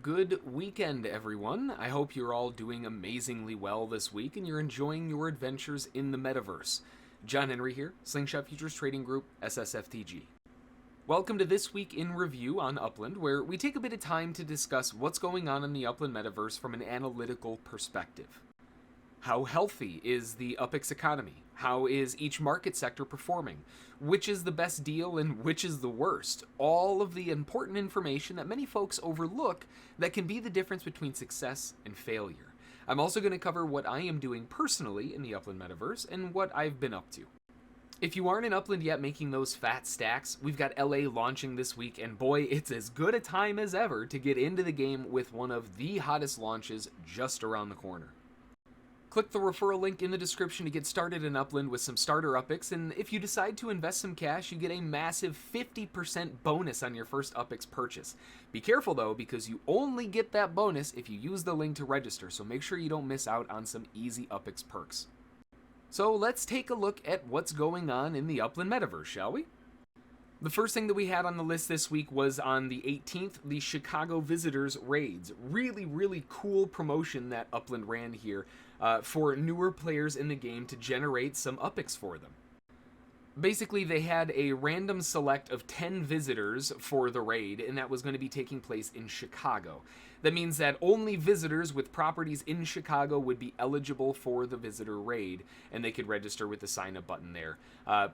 Good weekend, everyone. I hope you're all doing amazingly well this week and you're enjoying your adventures in the metaverse. John Henry here, Slingshot Futures Trading Group, SSFTG. Welcome to This Week in Review on Upland, where we take a bit of time to discuss what's going on in the Upland metaverse from an analytical perspective. How healthy is the UPX economy? How is each market sector performing? Which is the best deal and which is the worst? All of the important information that many folks overlook that can be the difference between success and failure. I'm also going to cover what I am doing personally in the Upland metaverse and what I've been up to. If you aren't in Upland yet making those fat stacks, we've got LA launching this week, and boy, it's as good a time as ever to get into the game with one of the hottest launches just around the corner. Click the referral link in the description to get started in Upland with some starter UPX, and if you decide to invest some cash, you get a massive 50% bonus on your first UPX purchase. Be careful though, because you only get that bonus if you use the link to register, so make sure you don't miss out on some easy UPX perks. So let's take a look at what's going on in the Upland metaverse, shall we? The first thing that we had on the list this week was on the 18th, the Chicago Visitors Raids. Really cool promotion that Upland ran here for newer players in the game to generate some UPX for them. Basically, they had a random select of 10 visitors for the raid, and that was going to be taking place in Chicago. That means that only visitors with properties in Chicago would be eligible for the visitor raid, and they could register with the sign-up button there.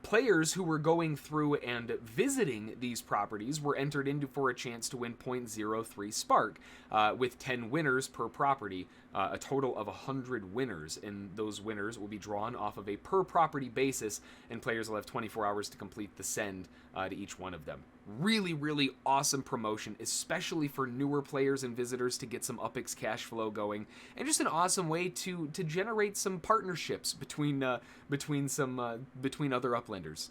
Players who were going through and visiting these properties were entered into for a chance to win 0.03 Spark, with 10 winners per property, a total of 100 winners, and those winners will be drawn off of a per-property basis, and players will have 24 hours to complete the send to each one of them. Really awesome promotion, especially for newer players and visitors to get some UPX cash flow going, and just an awesome way to generate some partnerships between other Uplanders.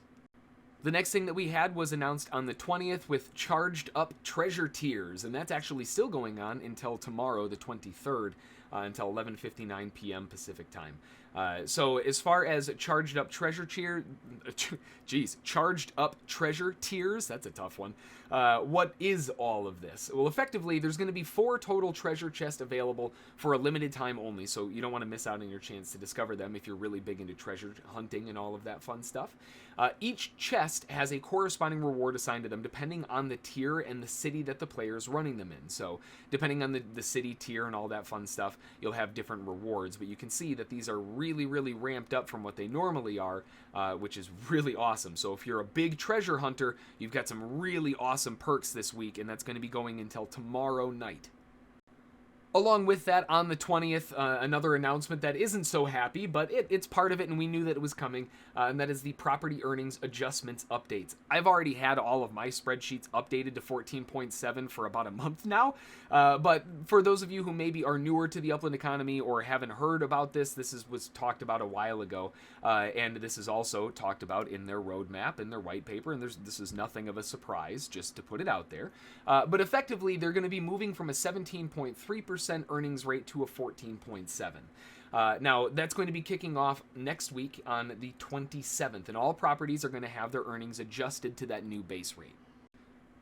The next thing that we had was announced on the 20th with charged up treasure tiers, and that's actually still going on until tomorrow, the 23rd, until 11:59 p.m. Pacific time. So as far as charged up treasure tiers, that's a tough one. What is all of this? Well, effectively, there's going to be 4 total treasure chests available for a limited time only, so you don't want to miss out on your chance to discover them if you're really big into treasure hunting and all of that fun stuff. Each chest has a corresponding reward assigned to them depending on the tier and the city that the player is running them in. So depending on the city tier and all that fun stuff, you'll have different rewards, but you can see that these are really ramped up from what they normally are, which is really awesome. So if you're a big treasure hunter, you've got some really awesome perks this week, and that's going to be going until tomorrow night. Along with that, on the 20th, another announcement that isn't so happy, but it's part of it, and we knew that it was coming, and that is the property earnings adjustments updates. I've already had all of my spreadsheets updated to 14.7 for about a month now, but for those of you who maybe are newer to the Upland economy or haven't heard about this, was talked about a while ago, and this is also talked about in their roadmap, in their white paper, and this is nothing of a surprise, just to put it out there. But effectively, they're going to be moving from a 17.3% earnings rate to a 14.7. Now, that's going to be kicking off next week on the 27th, and all properties are going to have their earnings adjusted to that new base rate.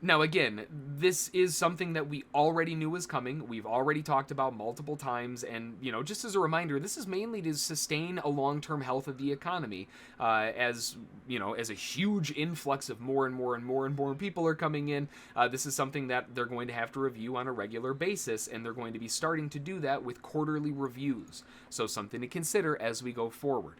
Now, again, this is something that we already knew was coming. We've already talked about multiple times, and, just as a reminder, this is mainly to sustain a long-term health of the economy, as a huge influx of more and more people are coming in. This is something that they're going to have to review on a regular basis, and they're going to be starting to do that with quarterly reviews. So something to consider as we go forward.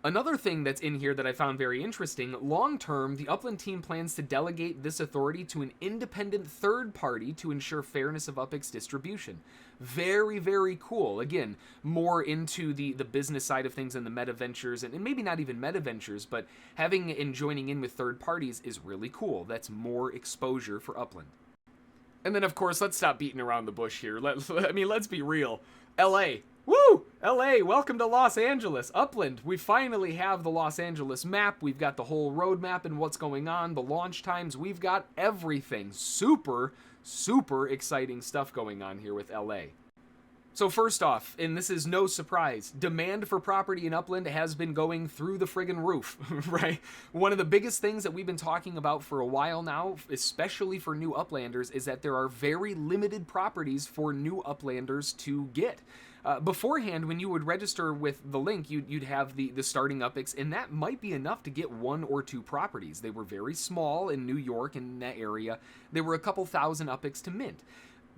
Another thing that's in here that I found very interesting, long-term, the Upland team plans to delegate this authority to an independent third party to ensure fairness of UPX distribution. Very cool. Again, more into the business side of things and the meta ventures, and maybe not even meta ventures, but having and joining in with third parties is really cool. That's more exposure for Upland. And then, of course, let's stop beating around the bush here. Let's be real. LA. Woo! LA, welcome to Los Angeles. Upland, we finally have the Los Angeles map. We've got the whole roadmap and what's going on, the launch times. We've got everything. Super exciting stuff going on here with LA. So first off, and this is no surprise, demand for property in Upland has been going through the friggin' roof, right? One of the biggest things that we've been talking about for a while now, especially for new Uplanders, is that there are very limited properties for new Uplanders to get. Beforehand, when you would register with the link, you'd have the starting UPX, and that might be enough to get 1 or 2 properties. They were very small in New York and in that area. There were a couple thousand UPX to mint.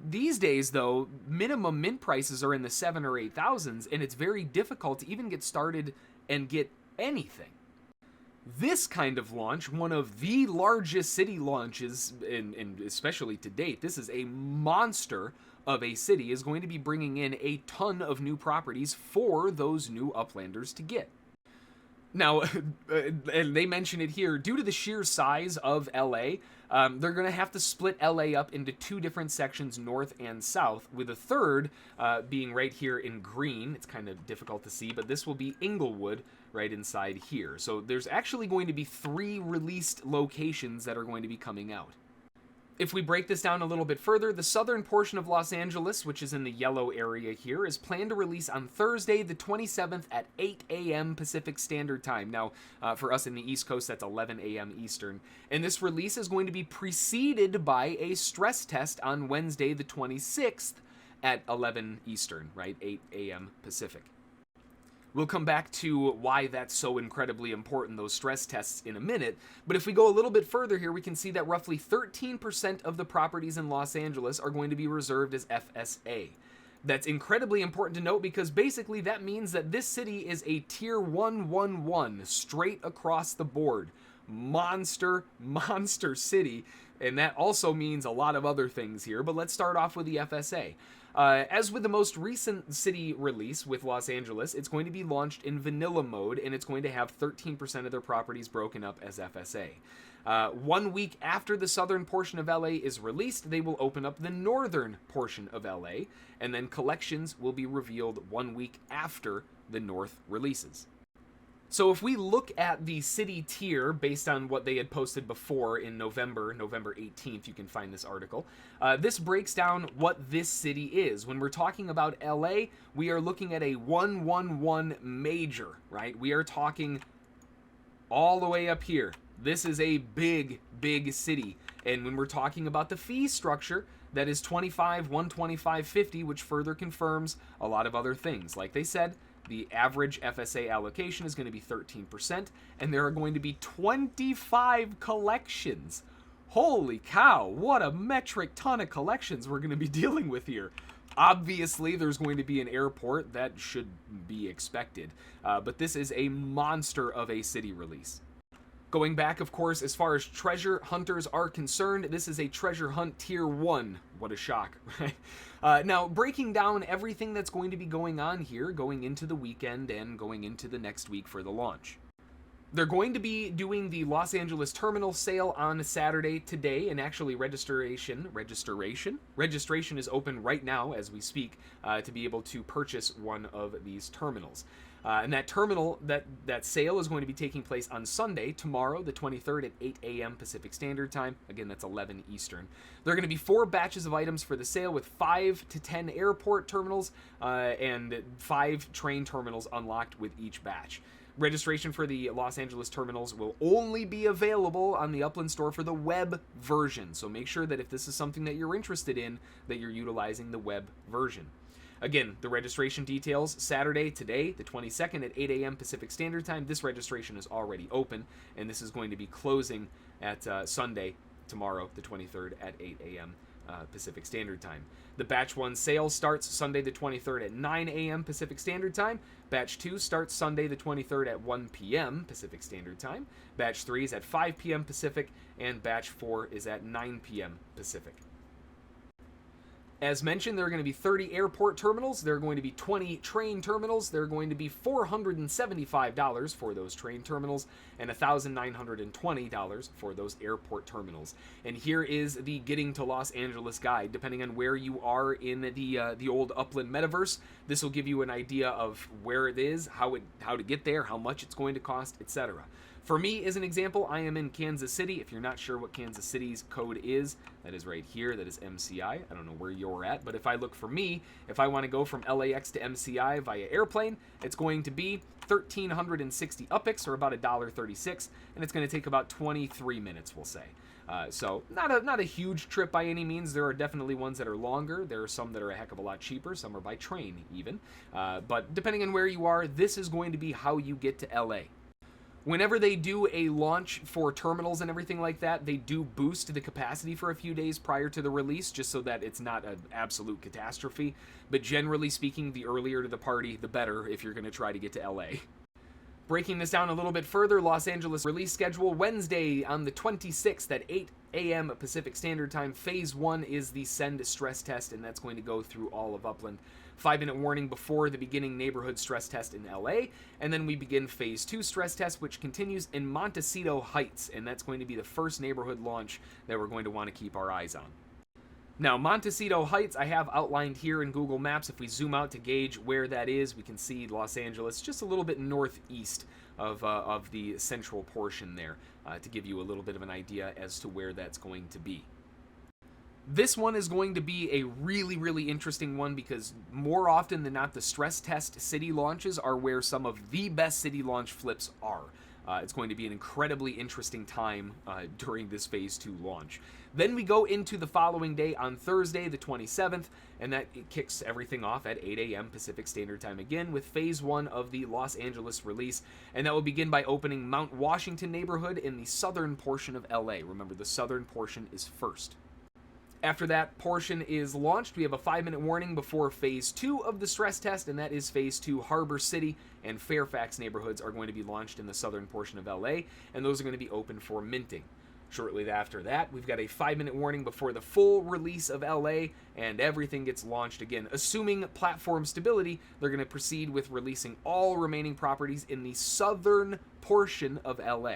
These days, though, minimum mint prices are in the 7,000 or 8,000s, and it's very difficult to even get started and get anything. This kind of launch, one of the largest city launches, and especially to date, this is a monster of a city, is going to be bringing in a ton of new properties for those new Uplanders to get. Now, and they mention it here, due to the sheer size of LA, they're going to have to split LA up into 2 different sections, north and south, with a third being right here in green. It's kind of difficult to see, but this will be Inglewood right inside here. So there's actually going to be 3 released locations that are going to be coming out. If we break this down a little bit further, the southern portion of Los Angeles, which is in the yellow area here, is planned to release on Thursday, the 27th at 8 a.m. Pacific Standard Time. Now, for us in the East Coast, that's 11 a.m. Eastern. And this release is going to be preceded by a stress test on Wednesday, the 26th at 11 Eastern, right? 8 a.m. Pacific. We'll come back to why that's so incredibly important, those stress tests, in a minute. But if we go a little bit further here, we can see that roughly 13% of the properties in Los Angeles are going to be reserved as FSA. That's incredibly important to note because basically that means that this city is a Tier 111 straight across the board. Monster city. And that also means a lot of other things here, but let's start off with the FSA. As with the most recent city release with Los Angeles, it's going to be launched in vanilla mode, and it's going to have 13% of their properties broken up as FSA. 1 week after the southern portion of LA is released, they will open up the northern portion of LA, and then collections will be revealed 1 week after the north releases. So if we look at the city tier based on what they had posted before in November 18th, you can find this article. This breaks down what this city is. When we're talking about LA, we are looking at a 111 major, right? We are talking all the way up here. This is a big city. And when we're talking about the fee structure, that is 25, 125, 50, which further confirms a lot of other things. Like they said, the average FSA allocation is going to be 13%, and there are going to be 25 collections. Holy cow, what a metric ton of collections we're going to be dealing with here. Obviously, there's going to be an airport. That should be expected. But this is a monster of a city release. Going back, of course, as far as treasure hunters are concerned, this is a treasure hunt tier 1. What a shock, right? Now, breaking down everything that's going to be going on here, going into the weekend and going into the next week for the launch. They're going to be doing the Los Angeles terminal sale on Saturday today, and actually registration is open right now as we speak to be able to purchase one of these terminals. And that terminal, that sale is going to be taking place on Sunday, tomorrow, the 23rd at 8 a.m. Pacific Standard Time. Again, that's 11 Eastern. There are going to be 4 batches of items for the sale with 5 to 10 airport terminals and 5 train terminals unlocked with each batch. Registration for the Los Angeles terminals will only be available on the Upland store for the web version. So make sure that if this is something that you're interested in, that you're utilizing the web version. Again, the registration details, Saturday, today, the 22nd at 8 a.m. Pacific Standard Time. This registration is already open, and this is going to be closing at Sunday, tomorrow, the 23rd at 8 a.m. Pacific Standard Time. The Batch 1 sale starts Sunday the 23rd at 9 a.m. Pacific Standard Time. Batch 2 starts Sunday the 23rd at 1 p.m. Pacific Standard Time. Batch 3 is at 5 p.m. Pacific, and Batch 4 is at 9 p.m. Pacific. As mentioned, there are going to be 30 airport terminals, there are going to be 20 train terminals, there are going to be $475 for those train terminals, and $1,920 for those airport terminals. And here is the Getting to Los Angeles guide. Depending on where you are in the old Upland metaverse, this will give you an idea of where it is, how to get there, how much it's going to cost, etc. For me, as an example, I am in Kansas City. If you're not sure what Kansas City's code is, that is right here. That is MCI. I don't know where you're at, but if I look for me, if I want to go from LAX to MCI via airplane, it's going to be 1,360 UPX, or about $1.36, and it's going to take about 23 minutes, we'll say. So not a huge trip by any means. There are definitely ones that are longer. There are some that are a heck of a lot cheaper. Some are by train even. But depending on where you are, this is going to be how you get to LA. Whenever they do a launch for terminals and everything like that, they do boost the capacity for a few days prior to the release, just so that it's not an absolute catastrophe. But generally speaking, the earlier to the party, the better if you're going to try to get to LA. Breaking this down a little bit further, Los Angeles release schedule, Wednesday on the 26th at 8 a.m. Pacific Standard Time. Phase 1 is the send stress test, and that's going to go through all of Upland. 5-minute warning before the beginning neighborhood stress test in LA, and then we begin Phase 2 stress test, which continues in Montecito Heights, and that's going to be the first neighborhood launch that we're going to want to keep our eyes on. Now, Montecito Heights, I have outlined here in Google Maps. If we zoom out to gauge where that is, we can see Los Angeles just a little bit northeast of the central portion there, to give you a little bit of an idea as to where that's going to be. This one is going to be a really, really interesting one because more often than not, the stress test city launches are where some of the best city launch flips are. It's going to be an incredibly interesting time during this Phase 2 launch. Then we go into the following day on Thursday, the 27th, and that kicks everything off at 8 a.m. Pacific Standard Time again with Phase 1 of the Los Angeles release, and that will begin by opening Mount Washington neighborhood in the southern portion of LA. Remember, the southern portion is first. After that portion is launched, we have a 5-minute warning before Phase 2 of the stress test, and that is Phase 2. Harbor City and Fairfax neighborhoods are going to be launched in the southern portion of LA, and those are going to be open for minting. Shortly after that, we've got a 5-minute warning before the full release of LA, and everything gets launched again. Assuming platform stability, they're going to proceed with releasing all remaining properties in the southern portion of LA.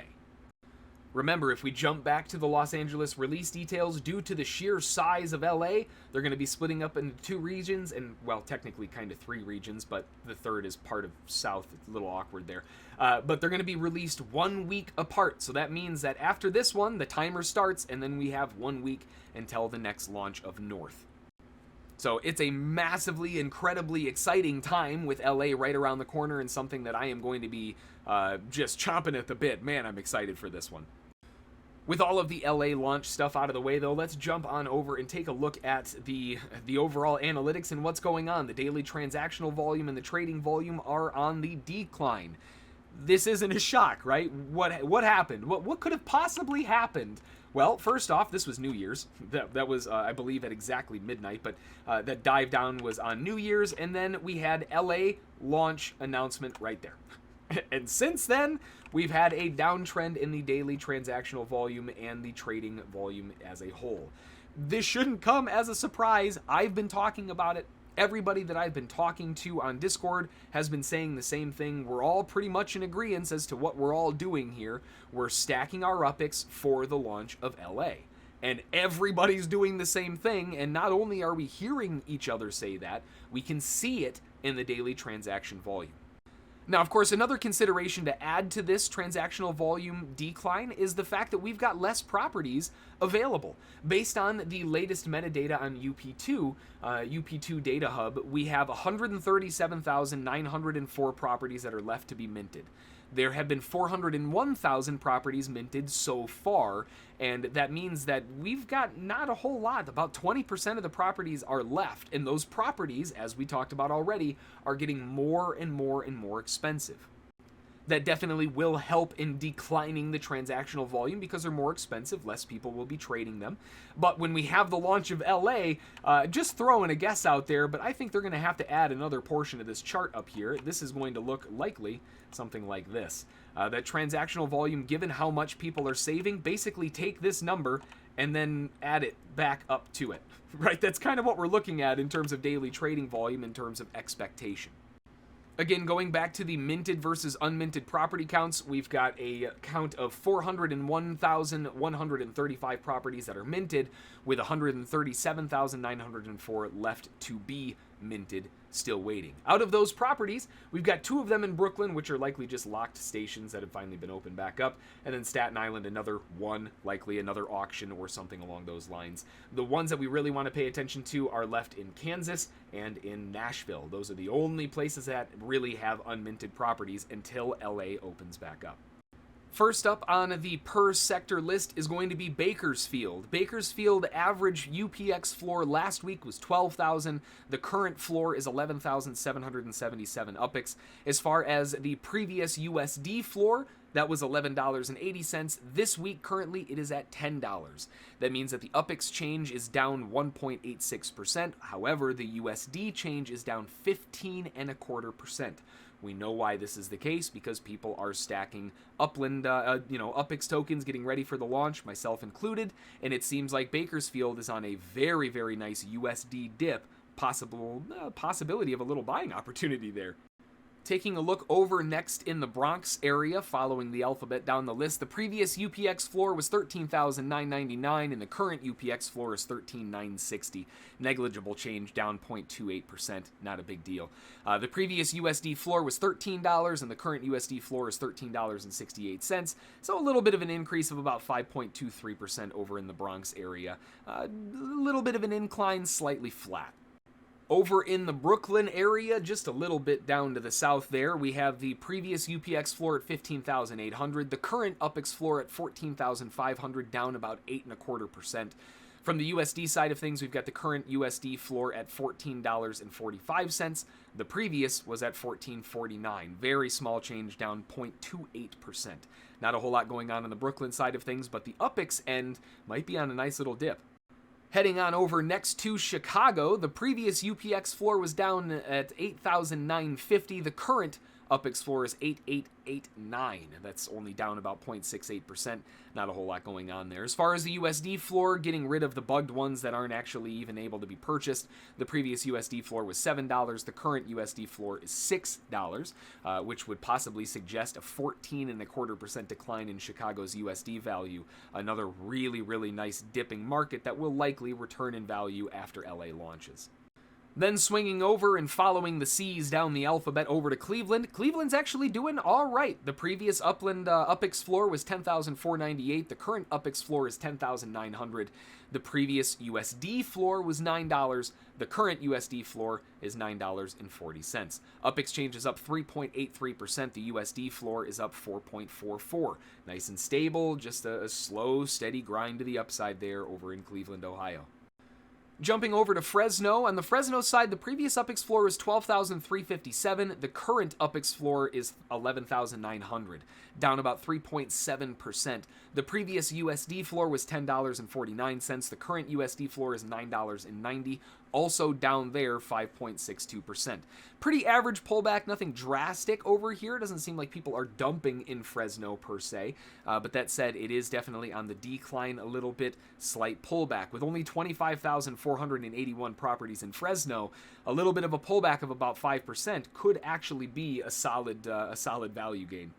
Remember, if we jump back to the Los Angeles release details, due to the sheer size of LA, they're going to be splitting up into 2 regions, and, well, technically kind of 3 regions, but the third is part of South. It's a little awkward there. But they're going to be released 1 week apart, so that means that after this one, the timer starts, and then we have 1 week until the next launch of North. So it's a massively, incredibly exciting time with LA right around the corner, and something that I am going to be just chomping at the bit. Man, I'm excited for this one. With all of the LA launch stuff out of the way, though, let's jump on over and take a look at the overall analytics and what's going on. The daily transactional volume and the trading volume are on the decline. This isn't a shock, right? What happened? What could have possibly happened? Well, first off, this was New Year's. That was, I believe, at exactly midnight, but that dive down was on New Year's, and then we had LA launch announcement right there. And since then, we've had a downtrend in the daily transactional volume and the trading volume as a whole. This shouldn't come as a surprise. I've been talking about it. Everybody that I've been talking to on Discord has been saying the same thing. We're all pretty much in agreement as to what we're all doing here. We're stacking our UPX for the launch of LA. And everybody's doing the same thing, and not only are we hearing each other say that, we can see it in the daily transaction volume. Now, of course, another consideration to add to this transactional volume decline is the fact that we've got less properties available. Based on the latest metadata on UP2 Data Hub, we have 137,904 properties that are left to be minted. There have been 401,000 properties minted so far, and that means that we've got not a whole lot. About 20% of the properties are left, and those properties, as we talked about already, are getting more and more and more expensive. That definitely will help in declining the transactional volume because they're more expensive, less people will be trading them. But when we have the launch of LA, just throwing a guess out there, but I think they're going to have to add another portion of this chart up here. This is going to look likely something like this. That transactional volume, given how much people are saving, basically take this number and then add it back up to it. Right? That's kind of what we're looking at in terms of daily trading volume, in terms of expectation. Again, going back to the minted versus unminted property counts, we've got a count of 401,135 properties that are minted, with 137,904 left to be minted, still waiting. Out of those properties, we've got 2 of them in Brooklyn, which are likely just locked stations that have finally been opened back up, and then Staten Island, another one, likely another auction or something along those lines. The ones that we really want to pay attention to are left in Kansas and in Nashville. Those are the only places that really have unminted properties until LA opens back up. First up on the per sector list is going to be Bakersfield. Bakersfield average UPX floor last week was 12,000. The current floor is 11,777 UPX. As far as the previous USD floor, that was $11.80. This week, currently, it is at $10. That means that the UPX change is down 1.86%. However, the USD change is down 15.25%. We know why this is the case, because people are stacking Upland, UPX tokens, getting ready for the launch, myself included, and it seems like Bakersfield is on a very, very nice USD dip, possibility of a little buying opportunity there. Taking a look over next in the Bronx area, following the alphabet down the list, the previous UPX floor was $13,999, and the current UPX floor is $13,960. Negligible change, down 0.28%, not a big deal. The previous USD floor was $13, and the current USD floor is $13.68, so a little bit of an increase of about 5.23% over in the Bronx area. A little bit of an incline, slightly flat. Over in the Brooklyn area, just a little bit down to the south there, we have the previous UPX floor at 15,800, the current UPX floor at 14,500, down about 8.25%. From the USD side of things, we've got the current USD floor at $14.45. The previous was at $14.49. Very small change, down 0.28%. Not a whole lot going on the Brooklyn side of things, but the UPX end might be on a nice little dip. Heading on over next to Chicago, the previous UPX floor was down at 8,950. The current UPX floor is 8,889. That's only down about 0.68%. Not a whole lot going on there. As far as the USD floor, getting rid of the bugged ones that aren't actually even able to be purchased, the previous USD floor was $7. The current USD floor is $6, which would possibly suggest a 14.25% decline in Chicago's USD value. Another really, really nice dipping market that will likely return in value after LA launches. Then swinging over and following the C's down the alphabet over to Cleveland. Cleveland's actually doing all right. The previous Upland UPX floor was $10,498. The current UPX floor is $10,900. The previous USD floor was $9. The current USD floor is $9.40. UPX change is up 3.83%. The USD floor is up 4.44. Nice and stable, just a slow, steady grind to the upside there over in Cleveland, Ohio. Jumping over to Fresno, on the Fresno side, the previous UPX floor was $12,357. The current UPX floor is $11,900, down about 3.7%. The previous USD floor was $10.49. The current USD floor is $9.90, also down there 5.62%. Pretty average pullback, nothing drastic over here. It doesn't seem like people are dumping in Fresno per se, but that said, it is definitely on the decline a little bit, slight pullback. With only 25,481 properties in Fresno, a little bit of a pullback of about 5% could actually be a solid value gain.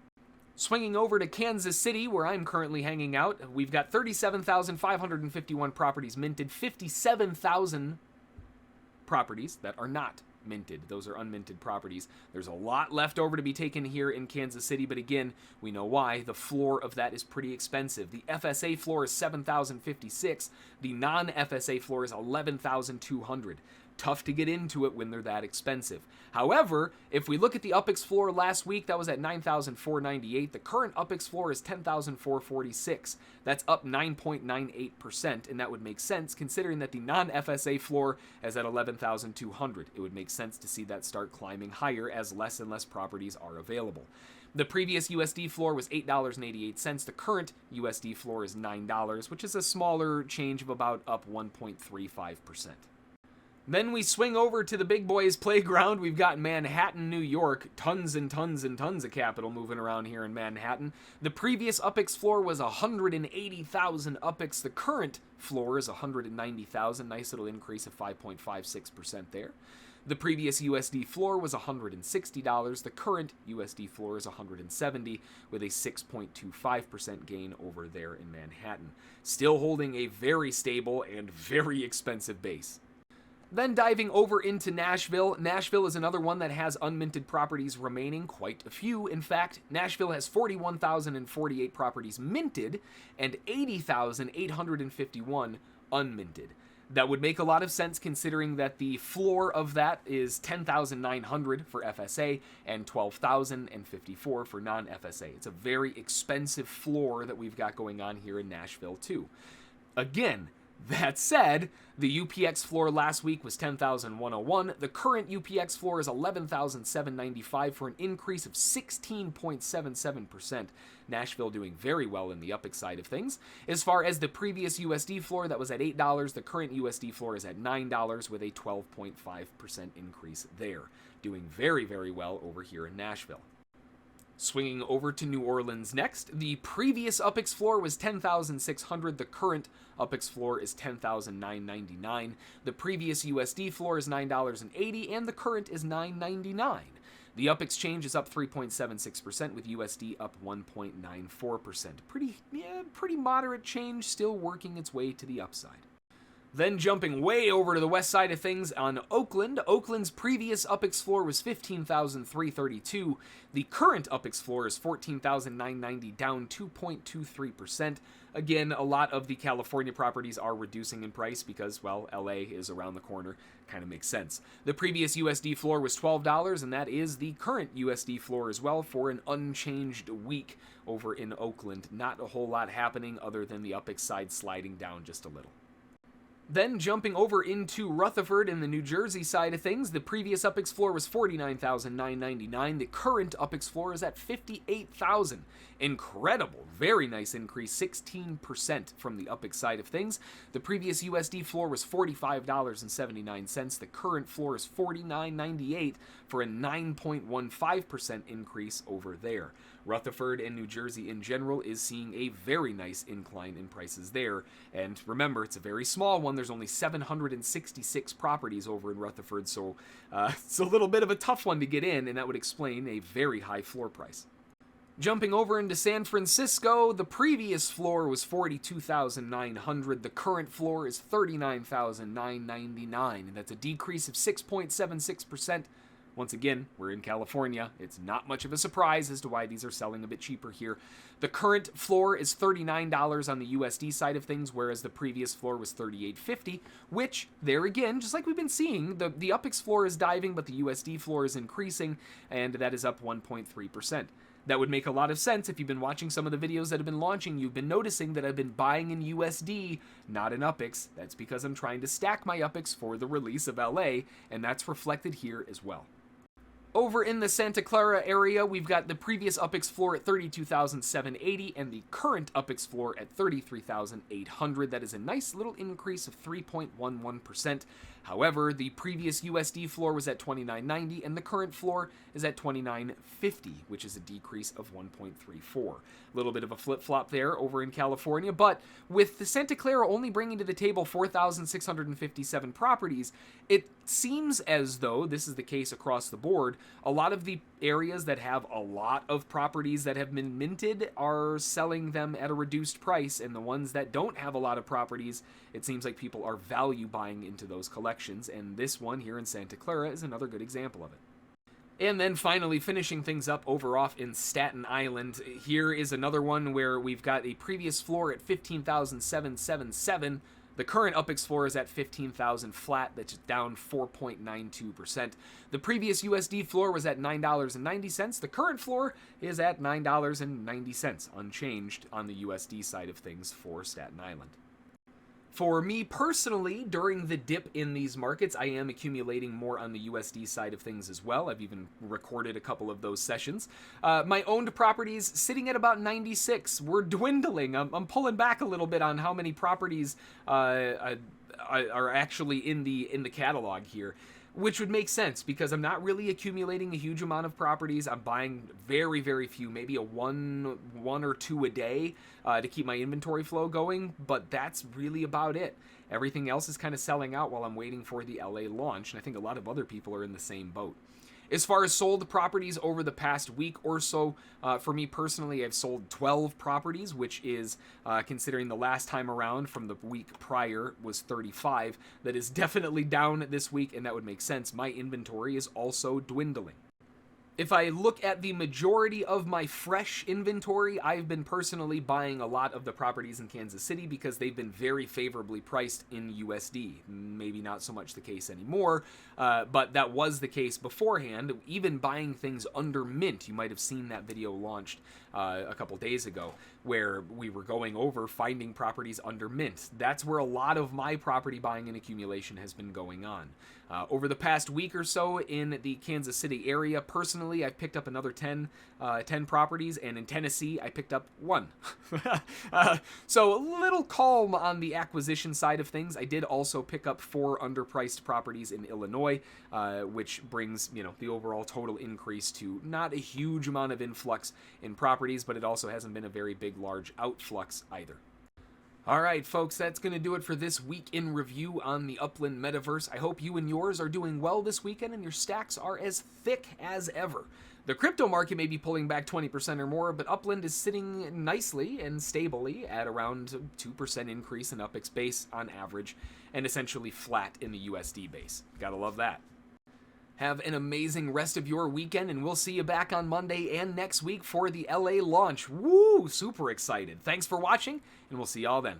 Swinging over to Kansas City, where I'm currently hanging out, we've got 37,551 properties minted, 57,000 properties that are not minted. Those are unminted properties. There's a lot left over to be taken here in Kansas City, but again, we know why. The floor of that is pretty expensive. The FSA floor is $7,056. The non-FSA floor is $11,200. Tough to get into it when they're that expensive. However, if we look at the UPX floor last week, that was at $9,498. The current UPX floor is $10,446. That's up 9.98%, and that would make sense considering that the non-FSA floor is at $11,200. It would make sense to see that start climbing higher as less and less properties are available. The previous USD floor was $8.88. The current USD floor is $9, which is a smaller change of about up 1.35%. Then we swing over to the big boys playground. We've got Manhattan, New York. Tons and tons and tons of capital moving around here in Manhattan. The previous UPX floor was 180,000 UPX. The current floor is 190,000. Nice little increase of 5.56% there. The previous USD floor was $160. The current USD floor is $170, with a 6.25% gain over there in Manhattan. Still holding a very stable and very expensive base. Then diving over into Nashville. Nashville is another one that has unminted properties remaining, quite a few. In fact, Nashville has 41,048 properties minted and 80,851 unminted. That would make a lot of sense considering that the floor of that is 10,900 for FSA and 12,054 for non-FSA. It's a very expensive floor that we've got going on here in Nashville too. Again, that said, the UPX floor last week was 10,101. The current UPX floor is 11,795 for an increase of 16.77%. Nashville doing very well in the UPX side of things. As far as the previous USD floor that was at $8, the current USD floor is at $9 with a 12.5% increase there. Doing very, very well over here in Nashville. Swinging over to New Orleans next, the previous UPX floor was 10,600. The current UPX floor is 10,999. The previous USD floor is $9.80, and the current is $9.99. The UPX change is up 3.76%, with USD up 1.94%. Pretty moderate change, still working its way to the upside. Then jumping way over to the west side of things on Oakland. Oakland's previous UPX floor was 15,332. The current UPX floor is 14,990, down 2.23%. Again, a lot of the California properties are reducing in price because, well, LA is around the corner. Kind of makes sense. The previous USD floor was $12, and that is the current USD floor as well for an unchanged week over in Oakland. Not a whole lot happening other than the UPX side sliding down just a little. Then jumping over into Rutherford in the New Jersey side of things, the previous UPX floor was $49,999. The current UPX floor is at $58,000. Incredible, very nice increase, 16% from the UPX side of things. The previous USD floor was $45.79. The current floor is $49.98 for a 9.15% increase over there. Rutherford and New Jersey in general is seeing a very nice incline in prices there. And remember, it's a very small one. There's only 766 properties over in Rutherford, so it's a little bit of a tough one to get in, and that would explain a very high floor price. Jumping over into San Francisco, the previous floor was $42,900. The current floor is $39,999, and that's a decrease of 6.76%. Once again, we're in California. It's not much of a surprise as to why these are selling a bit cheaper here. The current floor is $39 on the USD side of things, whereas the previous floor was $38.50, which, there again, just like we've been seeing, the UPX floor is diving, but the USD floor is increasing, and that is up 1.3%. That would make a lot of sense if you've been watching some of the videos that have been launching. You've been noticing that I've been buying in USD, not in UPX. That's because I'm trying to stack my UPX for the release of LA, and that's reflected here as well. Over in the Santa Clara area, we've got the previous UPX floor at $32,780 and the current UPX floor at $33,800. That is a nice little increase of 3.11%. However, the previous USD floor was at $29.90 and the current floor is at $29.50, which is a decrease of 1.34. A little bit of a flip-flop there over in California, but with the Santa Clara only bringing to the table 4,657 properties, it seems as though, this is the case across the board, a lot of the areas that have a lot of properties that have been minted are selling them at a reduced price, and the ones that don't have a lot of properties, it seems like people are value buying into those collections, and this one here in Santa Clara is another good example of it. And then finally finishing things up over off in Staten Island, here is another one where we've got a previous floor at $15,777. The current UPX floor is at $15,000 flat, that's down 4.92%. The previous USD floor was at $9.90. The current floor is at $9.90, unchanged on the USD side of things for Staten Island. For me personally, during the dip in these markets, I am accumulating more on the USD side of things as well. I've even recorded a couple of those sessions. My owned properties sitting at about 96. We're dwindling. I'm pulling back a little bit on how many properties are actually in the catalog here, which would make sense because I'm not really accumulating a huge amount of properties. I'm buying very, very few, maybe a one or two a day to keep my inventory flow going, but that's really about it. Everything else is kind of selling out while I'm waiting for the LA launch, and I think a lot of other people are in the same boat. As far as sold properties over the past week or so, for me personally, I've sold 12 properties, which is, considering the last time around from the week prior was 35, that is definitely down this week, and that would make sense. My inventory is also dwindling. If I look at the majority of my fresh inventory, I've been personally buying a lot of the properties in Kansas City because they've been very favorably priced in USD. Maybe not so much the case anymore, but that was the case beforehand. Even buying things under mint, you might have seen that video launched a couple days ago where we were going over finding properties under mint. That's where a lot of my property buying and accumulation has been going on. Over the past week or so in the Kansas City area, personally, I've picked up another 10 properties, and in Tennessee, I picked up 1. So a little calm on the acquisition side of things. I did also pick up 4 underpriced properties in Illinois, which brings, the overall total increase to not a huge amount of influx in properties, but it also hasn't been a very big, large outflux either. All right, folks, that's going to do it for this week in review on the Upland metaverse. I hope you and yours are doing well this weekend and your stacks are as thick as ever. The crypto market may be pulling back 20% or more, but Upland is sitting nicely and stably at around a 2% increase in UPX base on average and essentially flat in the USD base. Gotta love that. Have an amazing rest of your weekend, and we'll see you back on Monday and next week for the LA launch. Woo! Super excited. Thanks for watching, and we'll see y'all then.